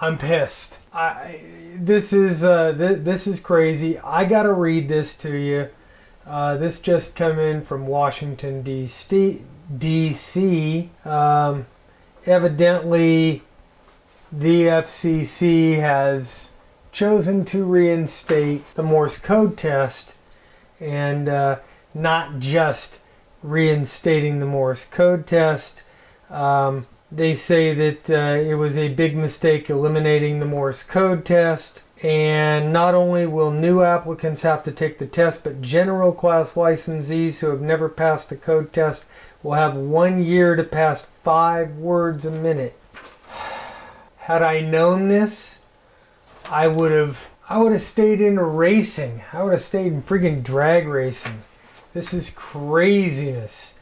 I'm pissed. This is crazy. I gotta read this to you. This just come in from Washington D.C. Evidently, the FCC has chosen to reinstate the Morse code test, and not just reinstating the Morse code test. They say that it was a big mistake eliminating the Morse code test, and not only will new applicants have to take the test, but general class licensees who have never passed the code test will have 1 year to pass 5 words a minute. Had I known this, I would have stayed in racing. I would have stayed in freaking drag racing. This is craziness.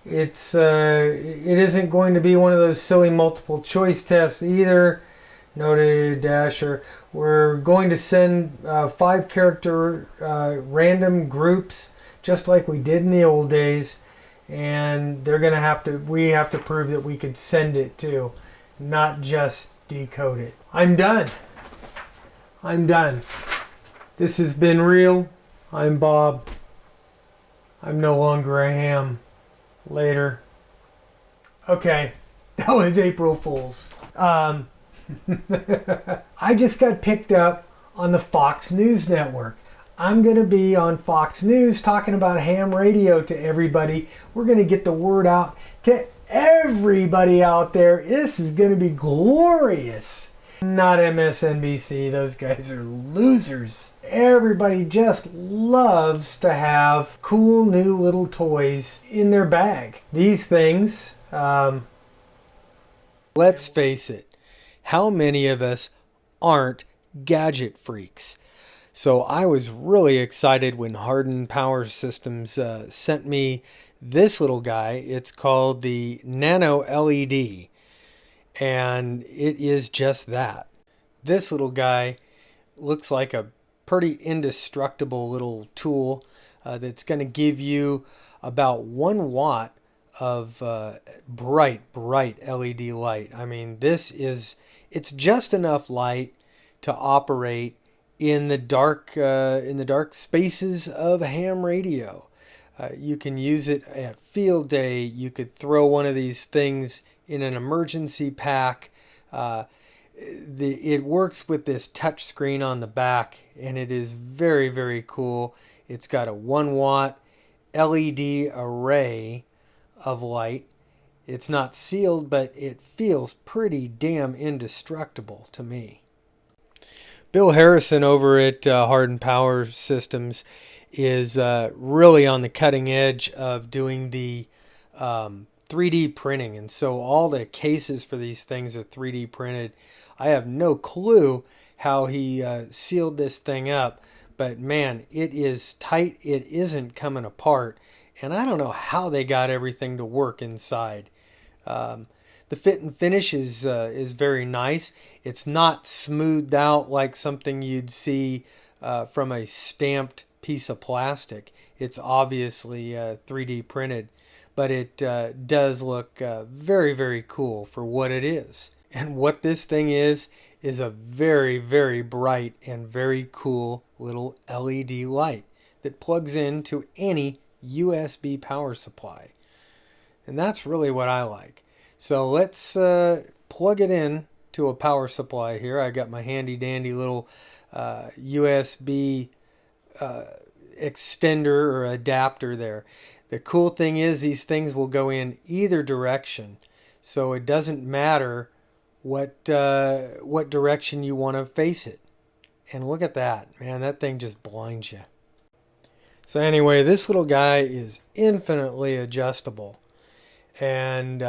It isn't going to be one of those silly multiple choice tests either. Noted Dasher. We're going to send 5 character random groups, just like we did in the old days, and we have to prove that we could send it too, not just decode it. I'm done. This has been real. I'm Bob. I'm no longer a ham. Later. Okay, that was April Fool's. I just got picked up on the Fox News Network. I'm going to be on Fox News talking about ham radio to everybody. We're going to get the word out to everybody out there. This is going to be glorious. Not MSNBC. Those guys are losers. Everybody just loves to have cool new little toys in their bag. These things, let's face it, how many of us aren't gadget freaks? So I was really excited when Harden Power Systems sent me this little guy. It's called the Nano LED, and it is just that. This little guy looks like a pretty indestructible little tool that's going to give you about 1 watt of bright LED light. I mean, it's just enough light to operate in the dark spaces of ham radio. You can use it at field day. You could throw one of these things in an emergency pack. It works with this touch screen on the back, and it is very, very cool. It's got a 1 watt LED array of light. It's not sealed, but it feels pretty damn indestructible to me. Bill Harrison over at Harden Power Systems is really on the cutting edge of doing the 3D printing, and so all the cases for these things are 3D printed. I have no clue how he sealed this thing up, but man, it is tight. It isn't coming apart, and I don't know how they got everything to work inside. The fit and finish is very nice. It's not smoothed out like something you'd see from a stamped piece of plastic. It's obviously 3D printed, but it does look very, very cool for what it is. And what this thing is a very, very bright and very cool little LED light that plugs into any USB power supply. And that's really what I like. So let's plug it in to a power supply here. I got my handy dandy little USB extender or adapter there. The cool thing is these things will go in either direction, so it doesn't matter what direction you want to face it. And look at that, man, that thing just blinds you. So anyway, this little guy is infinitely adjustable, and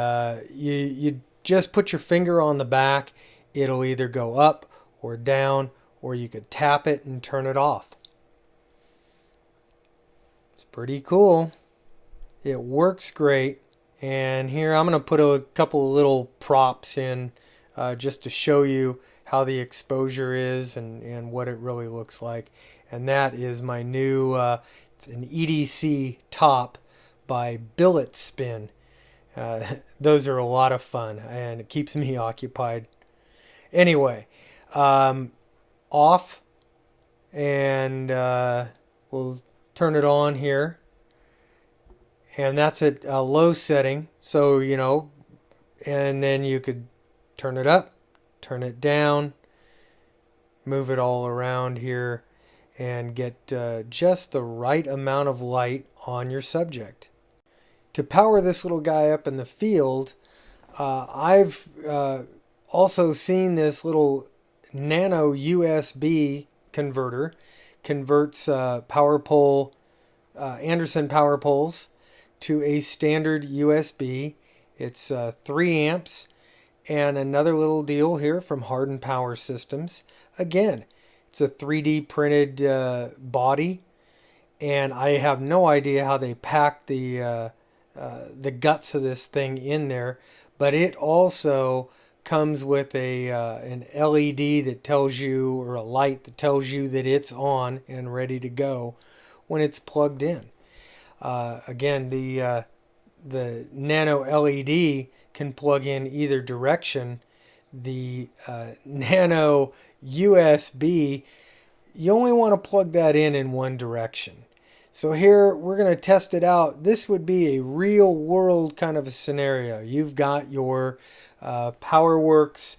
you just put your finger on the back. It'll either go up or down, or you could tap it and turn it off. It's pretty cool. It works great. And here I'm going to put a couple of little props in just to show you how the exposure is and what it really looks like. And that is my new, it's an EDC top by Billet Spin. Those are a lot of fun, and it keeps me occupied. Anyway, off, and we'll turn it on here. And that's at a low setting. So, and then you could turn it up, turn it down, move it all around here, and get just the right amount of light on your subject. To power this little guy up in the field, I've also seen this little Nano USB converter. Converts power pole, Anderson power poles to a standard USB. It's 3 amps. And another little deal here from Harden Power Systems. Again, it's a 3D printed body, and I have no idea how they packed the guts of this thing in there. But it also comes with an LED that tells you, or a light that tells you that it's on and ready to go when it's plugged in. Again, the Nano LED can plug in either direction. The Nano USB, you only want to plug that in one direction. So here we're going to test it out. This would be a real world kind of a scenario. You've got your PowerWorks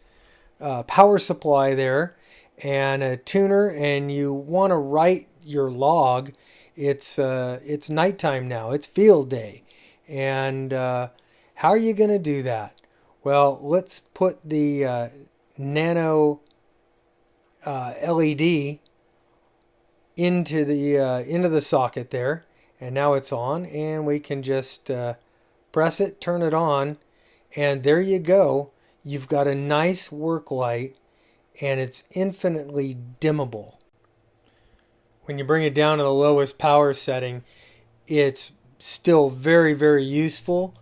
power supply there and a tuner, and you want to write your log. It's nighttime now. It's field day. And how are you going to do that? Well, let's put the Nano LED into the socket there, and now it's on, and we can just press it, turn it on, and there you go. You've got a nice work light, and it's infinitely dimmable. When you bring it down to the lowest power setting, it's still very, very useful,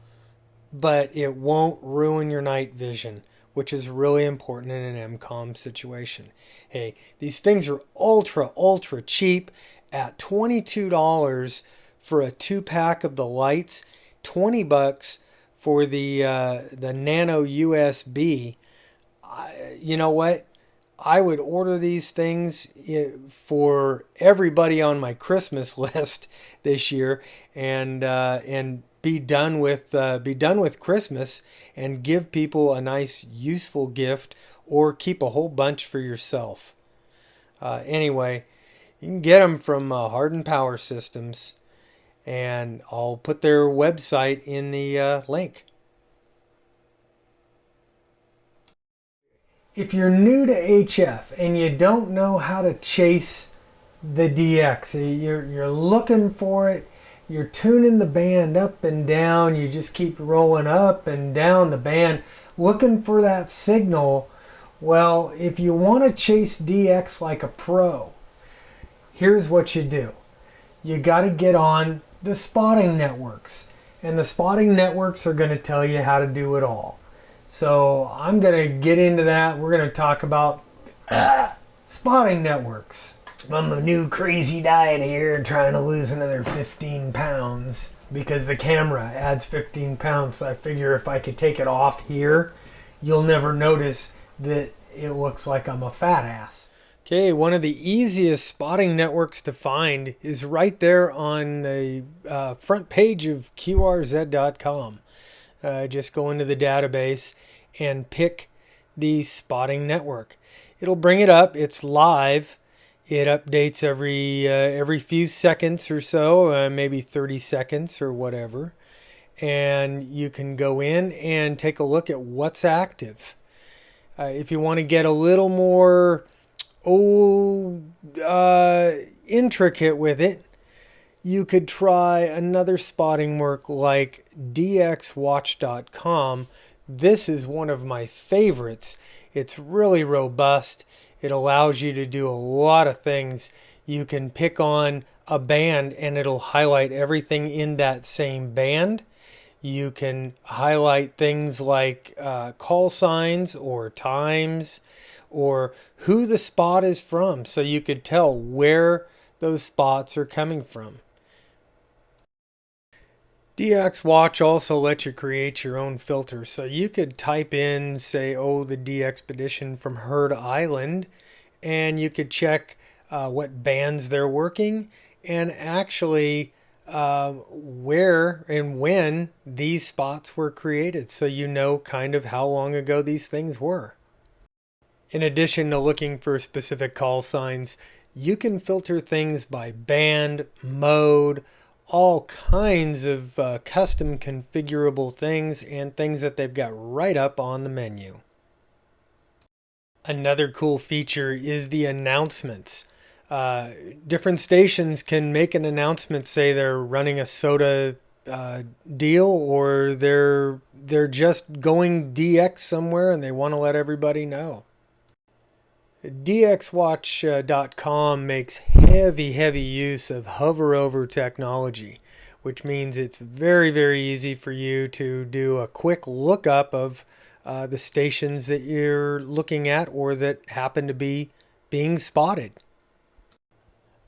but it won't ruin your night vision, which is really important in an MCOM situation. Hey, these things are ultra cheap at $22 for a 2-pack of the lights, $20 for the Nano USB. You know what? I would order these things for everybody on my Christmas list this year, and be done with Christmas, and give people a nice useful gift, or keep a whole bunch for yourself. Anyway, you can get them from Harden Power Systems, and I'll put their website in the link. If you're new to HF and you don't know how to chase the DX, you're looking for it, you're tuning the band up and down, you just keep rolling up and down the band looking for that signal. Well, if you want to chase DX like a pro, here's what you do. You got to get on the spotting networks, and the spotting networks are going to tell you how to do it all. So I'm going to get into that. We're going to talk about spotting networks. I'm a new crazy diet here, trying to lose another 15 pounds because the camera adds 15 pounds. So I figure if I could take it off here, you'll never notice that it looks like I'm a fat ass. Okay, one of the easiest spotting networks to find is right there on the front page of QRZ.com. Just go into the database and pick the spotting network. It'll bring it up. It's live. It updates every few seconds or so, maybe 30 seconds or whatever. And you can go in and take a look at what's active. If you want to get a little more intricate with it, you could try another spotting work like dxwatch.com. This is one of my favorites. It's really robust. It allows you to do a lot of things. You can pick on a band and it'll highlight everything in that same band. You can highlight things like call signs or times or who the spot is from, so you could tell where those spots are coming from. DX Watch also lets you create your own filters. So you could type in, say, oh, the D Expedition from Heard Island, and you could check what bands they're working and actually where and when these spots were created. So you know kind of how long ago these things were. In addition to looking for specific call signs, you can filter things by band, mode, all kinds of custom configurable things and things that they've got right up on the menu. Another cool feature is the announcements. Different stations can make an announcement, say they're running a soda deal, or they're just going DX somewhere and they want to let everybody know. DXWatch.com makes heavy use of hover over technology, which means it's very easy for you to do a quick lookup of the stations that you're looking at or that happen to be being spotted.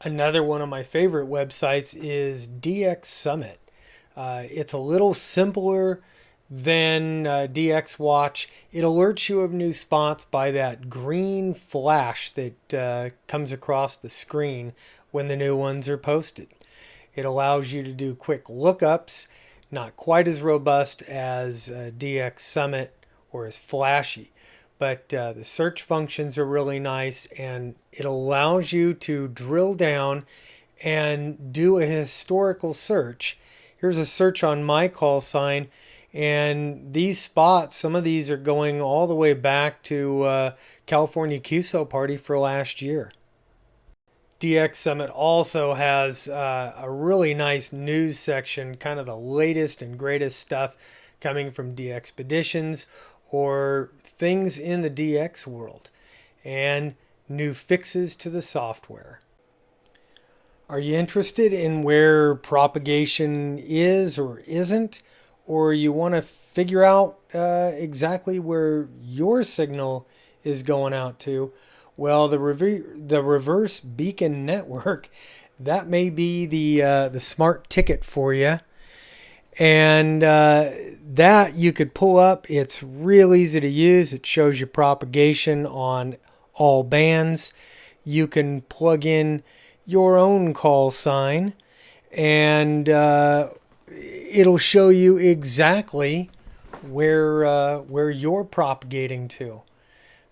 Another one of my favorite websites is DX Summit. It's a little simpler than DX Watch. It alerts you of new spots by that green flash that comes across the screen when the new ones are posted. It allows you to do quick lookups, not quite as robust as DX Summit or as flashy, but the search functions are really nice, and it allows you to drill down and do a historical search. Here's a search on my call sign, and these spots, some of these are going all the way back to California QSO Party for last year. DX Summit also has a really nice news section, kind of the latest and greatest stuff coming from DXpeditions or things in the DX world, and new fixes to the software. Are you interested in where propagation is or isn't? Or you want to figure out exactly where your signal is going out to? Well, the reverse beacon network, that may be the smart ticket for you. And that you could pull up. It's real easy to use. It shows you propagation on all bands. You can plug in your own call sign, and it'll show you exactly where you're propagating to.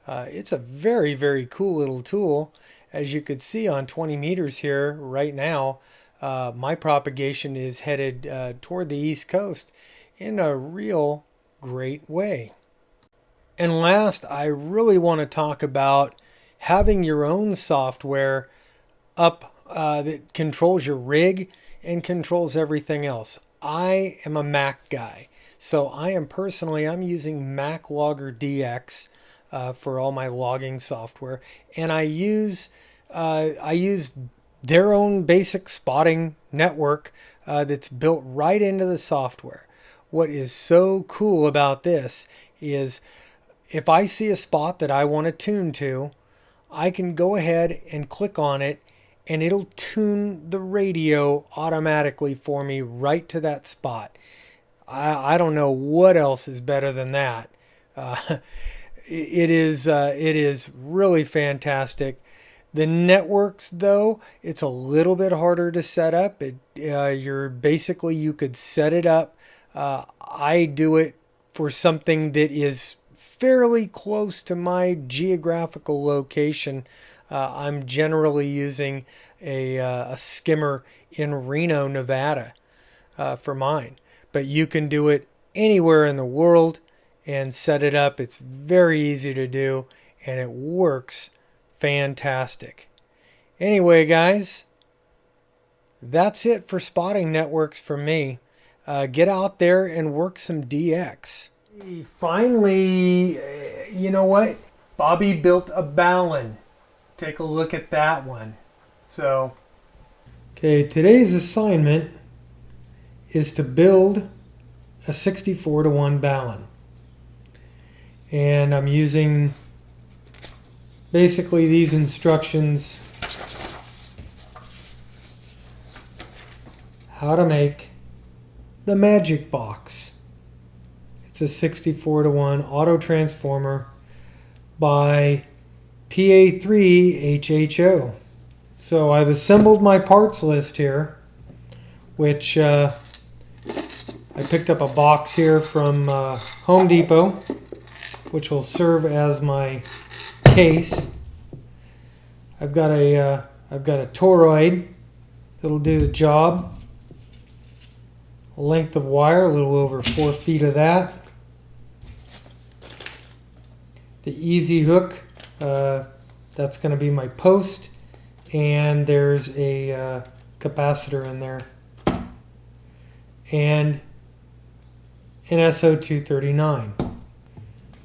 It's a very cool little tool. As you could see on 20 meters here right now, my propagation is headed toward the East Coast in a real great way. And last, I really want to talk about having your own software up that controls your rig and controls everything else. I am a Mac guy, so I'm using Mac Logger DX for all my logging software, and I use their own basic spotting network that's built right into the software. What is so cool about this is if I see a spot that I want to tune to, I can go ahead and click on it, and it'll tune the radio automatically for me right to that spot. I don't know what else is better than that. It is really fantastic. The networks, though, it's a little bit harder to set up. You could set it up. I do it for something that is fairly close to my geographical location. I'm generally using a skimmer in Reno, Nevada, for mine. But you can do it anywhere in the world and set it up. It's very easy to do, and it works fantastic. Anyway, guys, that's it for spotting networks for me. Get out there and work some DX. Finally, you know what? Bobby built a Balun. Take a look at that one. Today's assignment is to build a 64-to-1 Balun. And I'm using basically these instructions, how to make the Magic Box. It's a 64-to-1 auto transformer by PA3HHO. So I've assembled my parts list here, which I picked up a box here from Home Depot, which will serve as my case. I've got a toroid that'll do the job. A length of wire, a little over 4 feet of that. The easy hook, that's going to be my post, and there's a capacitor in there, and an SO239.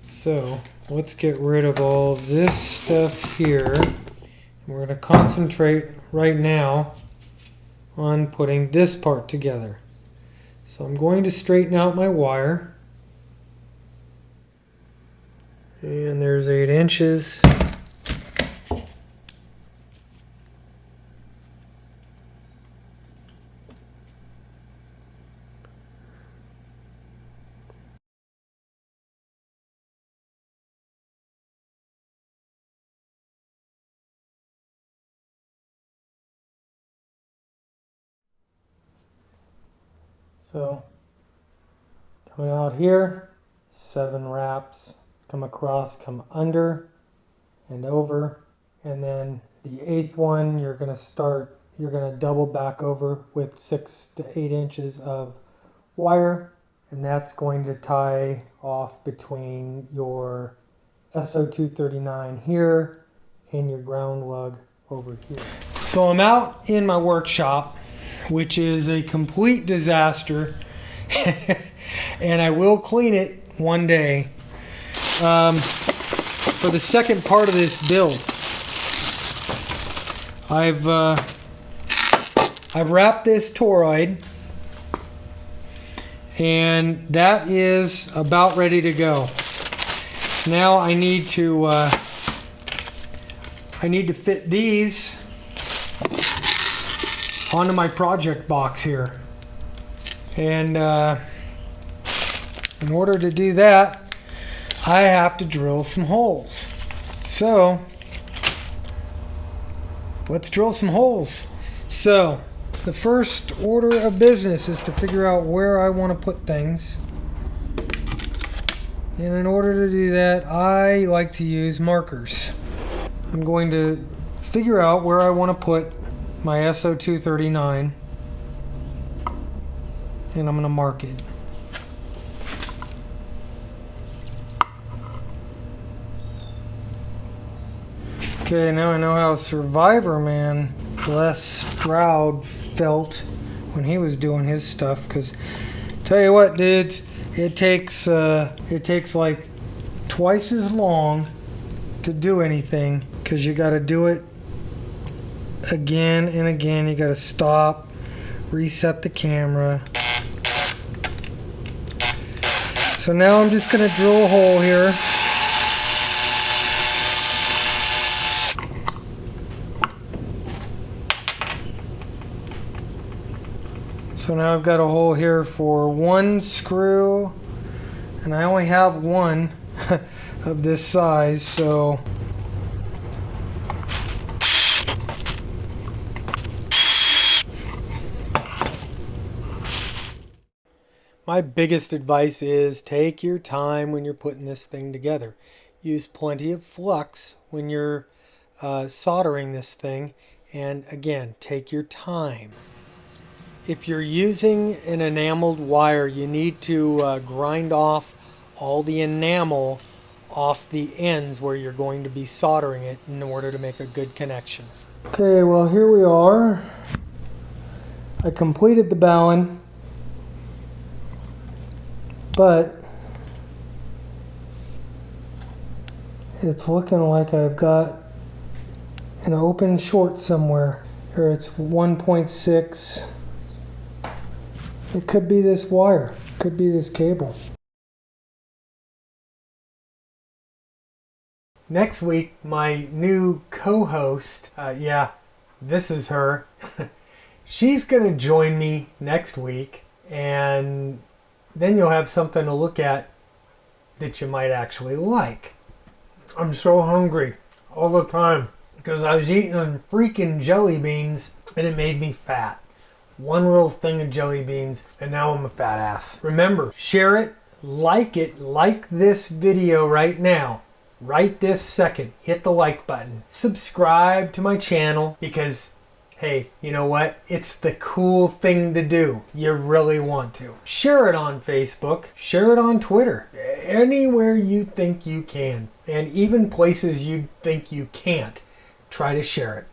So let's get rid of all this stuff here. We're going to concentrate right now on putting this part together. So I'm going to straighten out my wire. And there's 8 inches. So coming out here, 7 wraps. Come across, come under and over, and then the 8th one you're going to double back over with 6 to 8 inches of wire, and that's going to tie off between your SO239 here and your ground lug over here. So I'm out in my workshop, which is a complete disaster, and I will clean it one day. For the second part of this build, I've wrapped this toroid, and that is about ready to go. Now I need to fit these onto my project box here, and in order to do that, I have to drill some holes. So let's drill some holes. So the first order of business is to figure out where I want to put things. And in order to do that, I like to use markers. I'm going to figure out where I want to put my SO239, and I'm going to mark it. Okay, now I know how Survivor Man Les Stroud felt when he was doing his stuff. Because tell you what, dudes, it takes like twice as long to do anything, because you got to do it again and again. You got to stop, reset the camera. So now I'm just going to drill a hole here. So now I've got a hole here for 1 screw, and I only have one of this size, so my biggest advice is take your time when you're putting this thing together. Use plenty of flux when you're soldering this thing, and again, take your time. If you're using an enameled wire, you need to grind off all the enamel off the ends where you're going to be soldering it in order to make a good connection. Okay, well here we are. I completed the Balun, but it's looking like I've got an open short somewhere. Here it's 1.6. It could be this wire, could be this cable. Next week, my new co-host, yeah, this is her. She's going to join me next week, and then you'll have something to look at that you might actually like. I'm so hungry all the time because I was eating on freaking jelly beans and it made me fat. One little thing of jelly beans and now I'm a fat ass. Remember, share it, like this video right now. Right this second, hit the like button. Subscribe to my channel because, hey, you know what? It's the cool thing to do. You really want to. Share it on Facebook. Share it on Twitter. Anywhere you think you can. And even places you think you can't. Try to share it.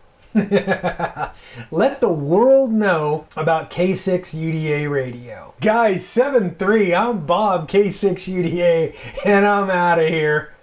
Let the world know about K6UDA Radio. Guys, 7-3, I'm Bob, K6UDA, and I'm out of here.